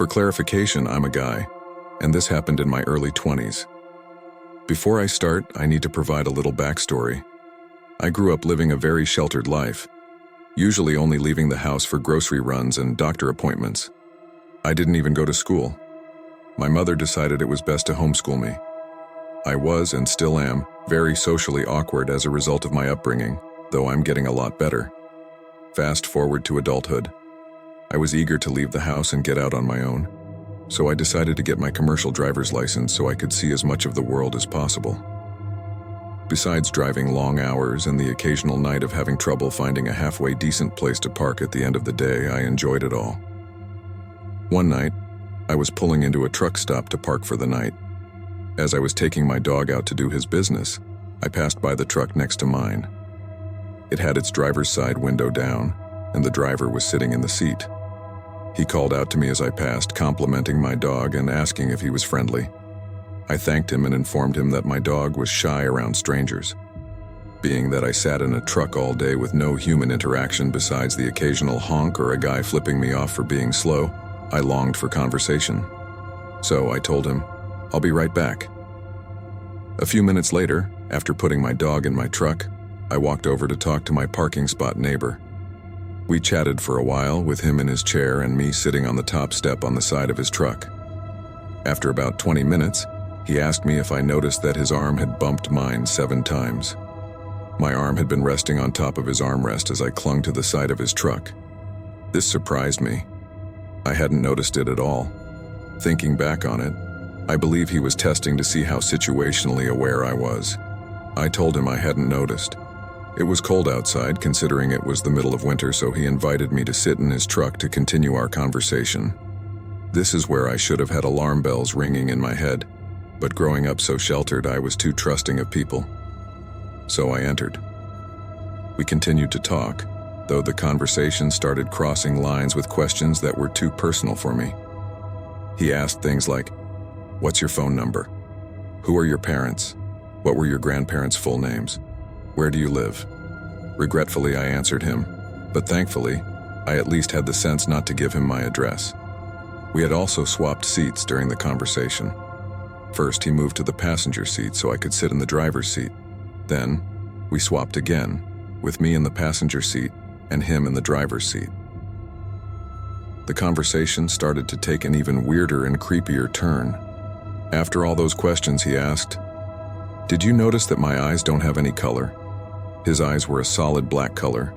For clarification, I'm a guy, and this happened in my early 20s. Before I start, I need to provide a little backstory. I grew up living a very sheltered life, usually only leaving the house for grocery runs and doctor appointments. I didn't even go to school. My mother decided it was best to homeschool me. I was, and still am, very socially awkward as a result of my upbringing, though I'm getting a lot better. Fast forward to adulthood. I was eager to leave the house and get out on my own, so I decided to get my commercial driver's license so I could see as much of the world as possible. Besides driving long hours and the occasional night of having trouble finding a halfway decent place to park at the end of the day, I enjoyed it all. One night, I was pulling into a truck stop to park for the night. As I was taking my dog out to do his business, I passed by the truck next to mine. It had its driver's side window down, and the driver was sitting in the seat. He called out to me as I passed, complimenting my dog and asking if he was friendly. I thanked him and informed him that my dog was shy around strangers. Being that I sat in a truck all day with no human interaction besides the occasional honk or a guy flipping me off for being slow, I longed for conversation. So I told him, "I'll be right back." A few minutes later, after putting my dog in my truck, I walked over to talk to my parking spot neighbor. We chatted for a while, with him in his chair and me sitting on the top step on the side of his truck. After about 20 minutes, he asked me if I noticed that his arm had bumped mine 7 times. My arm had been resting on top of his armrest as I clung to the side of his truck. This surprised me. I hadn't noticed it at all. Thinking back on it, I believe he was testing to see how situationally aware I was. I told him I hadn't noticed. It was cold outside, considering it was the middle of winter, so he invited me to sit in his truck to continue our conversation. This is where I should have had alarm bells ringing in my head, but growing up so sheltered, I was too trusting of people. So I entered. We continued to talk, though the conversation started crossing lines with questions that were too personal for me. He asked things like, "What's your phone number? Who are your parents? What were your grandparents' full names? Where do you live?" Regretfully, I answered him, but thankfully, I at least had the sense not to give him my address. We had also swapped seats during the conversation. First, he moved to the passenger seat so I could sit in the driver's seat. Then, we swapped again, with me in the passenger seat and him in the driver's seat. The conversation started to take an even weirder and creepier turn. After all those questions, he asked, "Did you notice that my eyes don't have any color?" His eyes were a solid black color,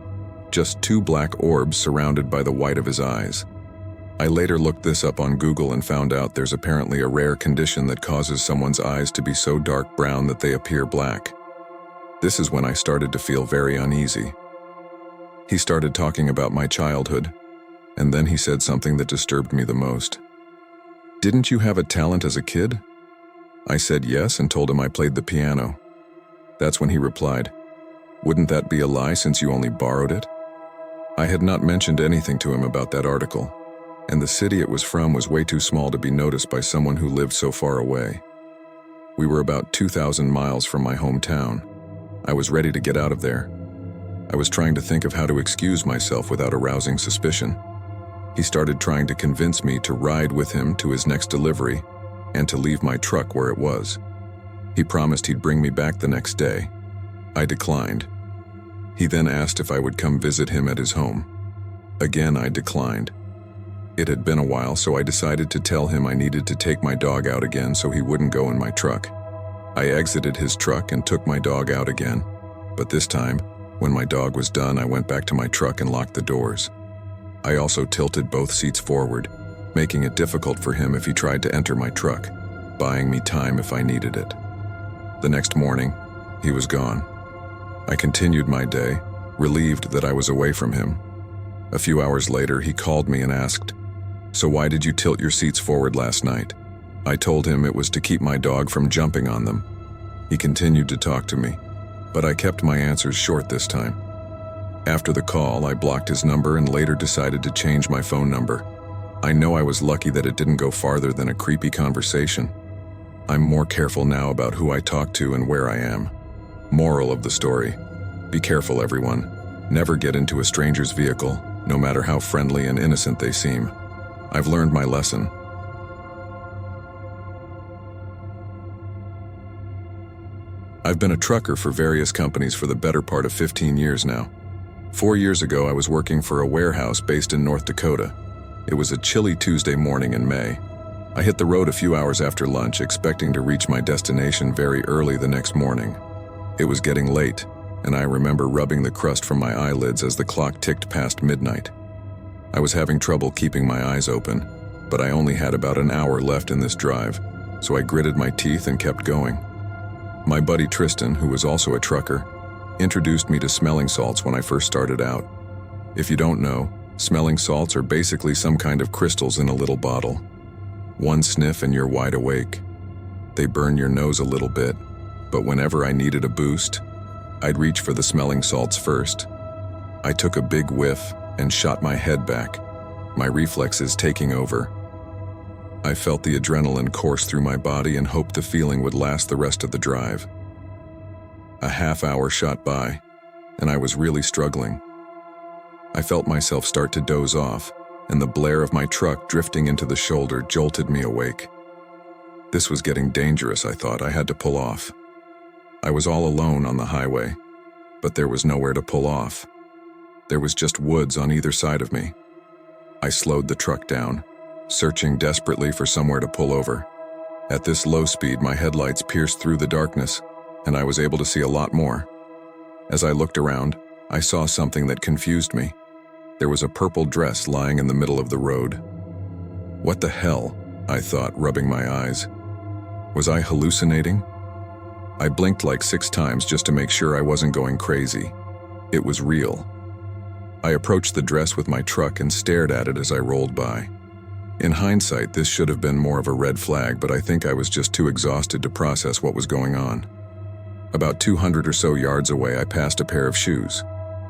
just 2 black orbs surrounded by the white of his eyes. I later looked this up on Google and found out there's apparently a rare condition that causes someone's eyes to be so dark brown that they appear black. This is when I started to feel very uneasy. He started talking about my childhood, and then he said something that disturbed me the most. "Didn't you have a talent as a kid?" I said yes and told him I played the piano. That's when he replied, "Wouldn't that be a lie since you only borrowed it?" I had not mentioned anything to him about that article, and the city it was from was way too small to be noticed by someone who lived so far away. We were about 2,000 miles from my hometown. I was ready to get out of there. I was trying to think of how to excuse myself without arousing suspicion. He started trying to convince me to ride with him to his next delivery and to leave my truck where it was. He promised he'd bring me back the next day. I declined. He then asked if I would come visit him at his home. Again, I declined. It had been a while, so I decided to tell him I needed to take my dog out again so he wouldn't go in my truck. I exited his truck and took my dog out again, but this time, when my dog was done, I went back to my truck and locked the doors. I also tilted both seats forward, making it difficult for him if he tried to enter my truck, buying me time if I needed it. The next morning, he was gone. I continued my day, relieved that I was away from him. A few hours later, he called me and asked, "So why did you tilt your seats forward last night?" I told him it was to keep my dog from jumping on them. He continued to talk to me, but I kept my answers short this time. After the call, I blocked his number and later decided to change my phone number. I know I was lucky that it didn't go farther than a creepy conversation. I'm more careful now about who I talk to and where I am. Moral of the story: be careful, everyone. Never get into a stranger's vehicle, no matter how friendly and innocent they seem. I've learned my lesson. I've been a trucker for various companies for the better part of 15 years now. 4 years ago, I was working for a warehouse based in North Dakota. It was a chilly Tuesday morning in May. I hit the road a few hours after lunch, expecting to reach my destination very early the next morning. It was getting late, and I remember rubbing the crust from my eyelids as the clock ticked past midnight. I was having trouble keeping my eyes open, but I only had about an hour left in this drive, so I gritted my teeth and kept going. My buddy Tristan, who was also a trucker, introduced me to smelling salts when I first started out. If you don't know, smelling salts are basically some kind of crystals in a little bottle. One sniff and you're wide awake. They burn your nose a little bit, but whenever I needed a boost, I'd reach for the smelling salts first. I took a big whiff and shot my head back, my reflexes taking over. I felt the adrenaline course through my body and hoped the feeling would last the rest of the drive. A half hour shot by, and I was really struggling. I felt myself start to doze off, and the blare of my truck drifting into the shoulder jolted me awake. This was getting dangerous, I thought. I had to pull off. I was all alone on the highway, but there was nowhere to pull off. There was just woods on either side of me. I slowed the truck down, searching desperately for somewhere to pull over. At this low speed, my headlights pierced through the darkness, and I was able to see a lot more. As I looked around, I saw something that confused me. There was a purple dress lying in the middle of the road. What the hell? I thought, rubbing my eyes. Was I hallucinating? I blinked like 6 times just to make sure I wasn't going crazy. It was real. I approached the dress with my truck and stared at it as I rolled by. In hindsight, this should have been more of a red flag, but I think I was just too exhausted to process what was going on. About 200 or so yards away, I passed a pair of shoes.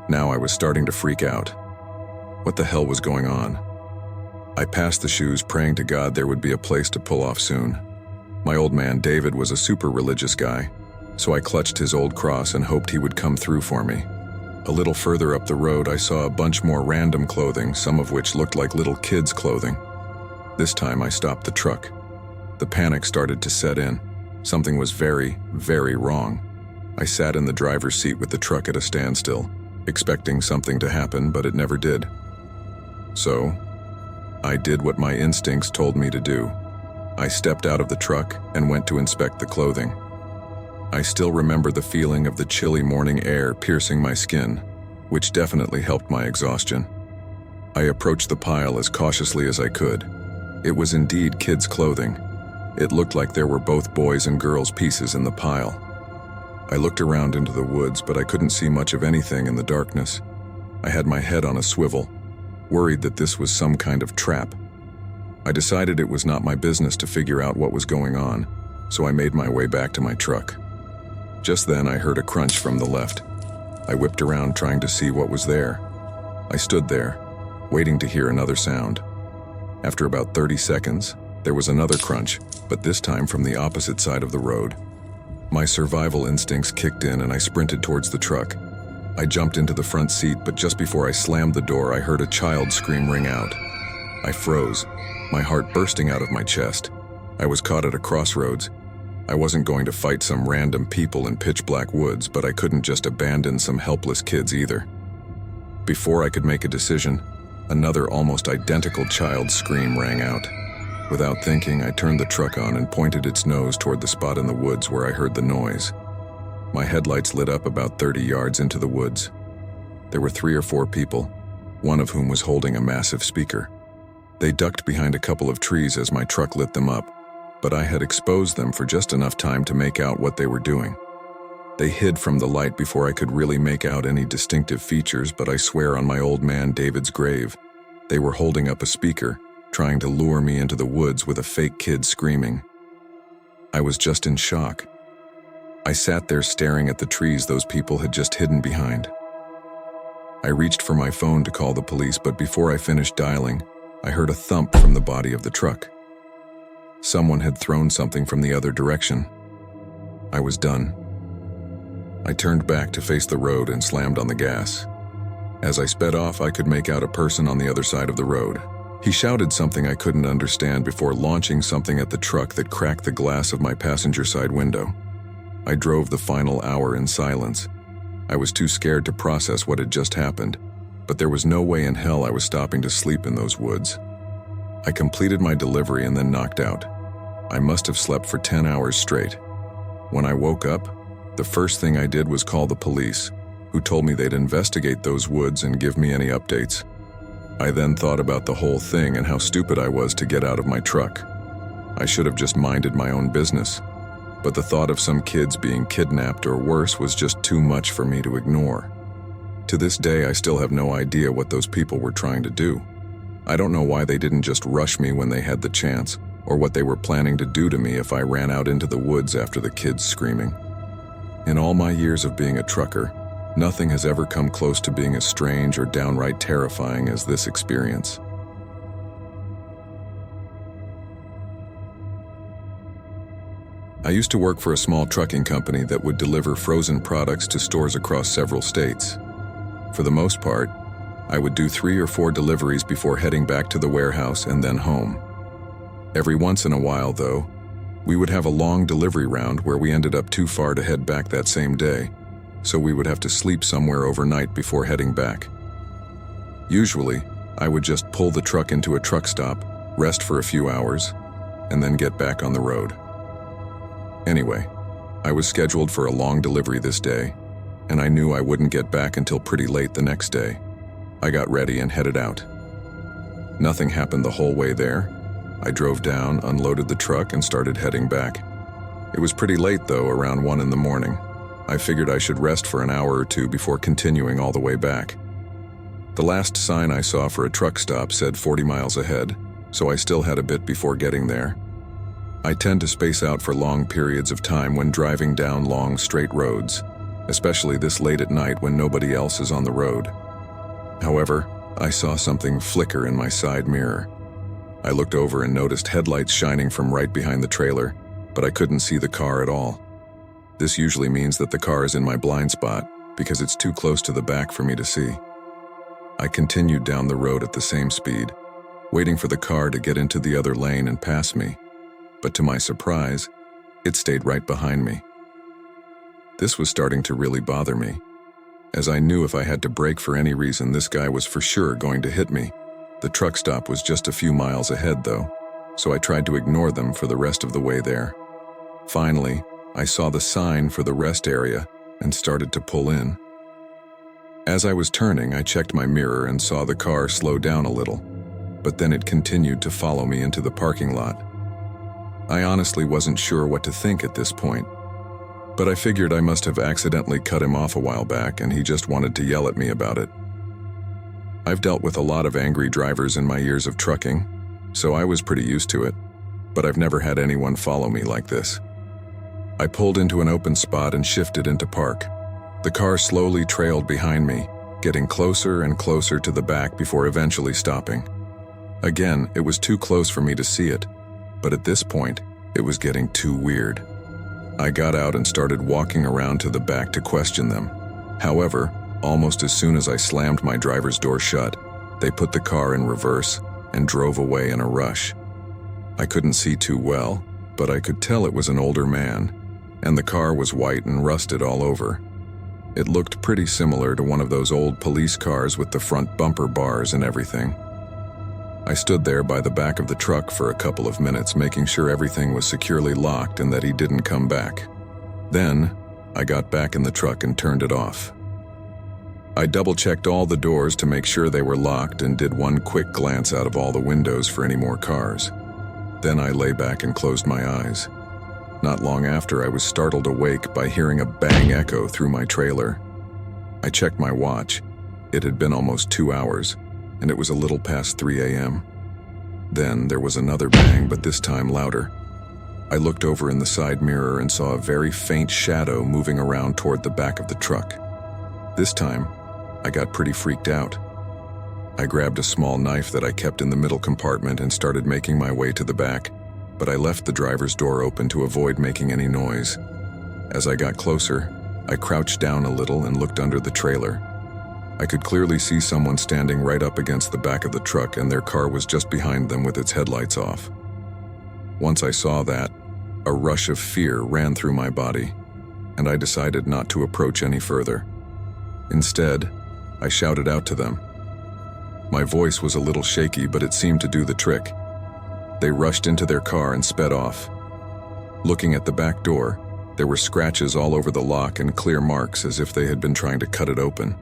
Now I was starting to freak out. What the hell was going on? I passed the shoes, praying to God there would be a place to pull off soon. My old man, David, was a super religious guy, so I clutched his old cross and hoped he would come through for me. A little further up the road, I saw a bunch more random clothing, some of which looked like little kids' clothing. This time I stopped the truck. The panic started to set in. Something was very, very wrong. I sat in the driver's seat with the truck at a standstill, expecting something to happen, but it never did. So, I did what my instincts told me to do. I stepped out of the truck and went to inspect the clothing. I still remember the feeling of the chilly morning air piercing my skin, which definitely helped my exhaustion. I approached the pile as cautiously as I could. It was indeed kids' clothing. It looked like there were both boys' and girls' pieces in the pile. I looked around into the woods, but I couldn't see much of anything in the darkness. I had my head on a swivel, worried that this was some kind of trap. I decided it was not my business to figure out what was going on, so I made my way back to my truck. Just then, I heard a crunch from the left. I whipped around trying to see what was there. I stood there, waiting to hear another sound. After about 30 seconds, there was another crunch, but this time from the opposite side of the road. My survival instincts kicked in and I sprinted towards the truck. I jumped into the front seat, but just before I slammed the door, I heard a child scream ring out. I froze, my heart bursting out of my chest. I was caught at a crossroads. I wasn't going to fight some random people in pitch-black woods, but I couldn't just abandon some helpless kids either. Before I could make a decision, another almost identical child's scream rang out. Without thinking, I turned the truck on and pointed its nose toward the spot in the woods where I heard the noise. My headlights lit up about 30 yards into the woods. There were 3 or 4 people, one of whom was holding a massive speaker. They ducked behind a couple of trees as my truck lit them up, but I had exposed them for just enough time to make out what they were doing. They hid from the light before I could really make out any distinctive features, but I swear on my old man David's grave, they were holding up a speaker, trying to lure me into the woods with a fake kid screaming. I was just in shock. I sat there staring at the trees those people had just hidden behind. I reached for my phone to call the police, but before I finished dialing, I heard a thump from the body of the truck. Someone had thrown something from the other direction. I was done. I turned back to face the road and slammed on the gas. As I sped off, I could make out a person on the other side of the road. He shouted something I couldn't understand before launching something at the truck that cracked the glass of my passenger side window. I drove the final hour in silence. I was too scared to process what had just happened, but there was no way in hell I was stopping to sleep in those woods. I completed my delivery and then knocked out. I must have slept for 10 hours straight. When I woke up, the first thing I did was call the police, who told me they'd investigate those woods and give me any updates. I then thought about the whole thing and how stupid I was to get out of my truck. I should have just minded my own business, but the thought of some kids being kidnapped or worse was just too much for me to ignore. To this day, I still have no idea what those people were trying to do. I don't know why they didn't just rush me when they had the chance, or what they were planning to do to me if I ran out into the woods after the kids screaming. In all my years of being a trucker, nothing has ever come close to being as strange or downright terrifying as this experience. I used to work for a small trucking company that would deliver frozen products to stores across several states. For the most part, I would do 3 or 4 deliveries before heading back to the warehouse and then home. Every once in a while, though, we would have a long delivery round where we ended up too far to head back that same day, so we would have to sleep somewhere overnight before heading back. Usually, I would just pull the truck into a truck stop, rest for a few hours, and then get back on the road. Anyway, I was scheduled for a long delivery this day, and I knew I wouldn't get back until pretty late the next day. I got ready and headed out. Nothing happened the whole way there. I drove down, unloaded the truck, and started heading back. It was pretty late though, around 1 in the morning. I figured I should rest for an hour or two before continuing all the way back. The last sign I saw for a truck stop said 40 miles ahead, so I still had a bit before getting there. I tend to space out for long periods of time when driving down long, straight roads, especially this late at night when nobody else is on the road. However, I saw something flicker in my side mirror. I looked over and noticed headlights shining from right behind the trailer, but I couldn't see the car at all. This usually means that the car is in my blind spot because it's too close to the back for me to see. I continued down the road at the same speed, waiting for the car to get into the other lane and pass me, but to my surprise, it stayed right behind me. This was starting to really bother me, as I knew if I had to brake for any reason, this guy was for sure going to hit me. The truck stop was just a few miles ahead though, so I tried to ignore them for the rest of the way there. Finally, I saw the sign for the rest area and started to pull in. As I was turning, I checked my mirror and saw the car slow down a little, but then it continued to follow me into the parking lot. I honestly wasn't sure what to think at this point, but I figured I must have accidentally cut him off a while back and he just wanted to yell at me about it. I've dealt with a lot of angry drivers in my years of trucking, so I was pretty used to it, but I've never had anyone follow me like this. I pulled into an open spot and shifted into park. The car slowly trailed behind me, getting closer and closer to the back before eventually stopping. Again, it was too close for me to see it, but at this point, it was getting too weird. I got out and started walking around to the back to question them. However, almost as soon as I slammed my driver's door shut, they put the car in reverse and drove away in a rush. I couldn't see too well, but I could tell it was an older man, and the car was white and rusted all over. It looked pretty similar to one of those old police cars with the front bumper bars and everything. I stood there by the back of the truck for a couple of minutes, making sure everything was securely locked and that he didn't come back. Then, I got back in the truck and turned it off. I double-checked all the doors to make sure they were locked and did one quick glance out of all the windows for any more cars. Then I lay back and closed my eyes. Not long after, I was startled awake by hearing a bang echo through my trailer. I checked my watch. It had been almost 2 hours, and it was a little past 3 a.m. Then there was another bang, but this time louder. I looked over in the side mirror and saw a very faint shadow moving around toward the back of the truck. This time, I got pretty freaked out. I grabbed a small knife that I kept in the middle compartment and started making my way to the back, but I left the driver's door open to avoid making any noise. As I got closer, I crouched down a little and looked under the trailer. I could clearly see someone standing right up against the back of the truck, and their car was just behind them with its headlights off. Once I saw that, a rush of fear ran through my body. and I decided not to approach any further. Instead, I shouted out to them. My voice was a little shaky, but it seemed to do the trick. They rushed into their car and sped off. Looking at the back door, there were scratches all over the lock and clear marks as if they had been trying to cut it open.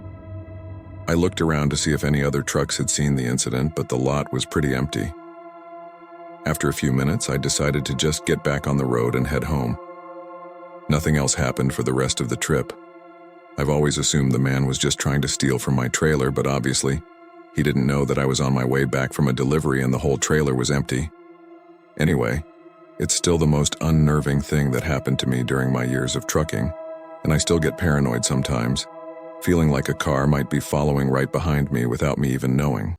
I looked around to see if any other trucks had seen the incident, but the lot was pretty empty. After a few minutes, I decided to just get back on the road and head home. Nothing else happened for the rest of the trip. I've always assumed the man was just trying to steal from my trailer, but obviously, he didn't know that I was on my way back from a delivery and the whole trailer was empty. Anyway, it's still the most unnerving thing that happened to me during my years of trucking, and I still get paranoid sometimes, feeling like a car might be following right behind me without me even knowing.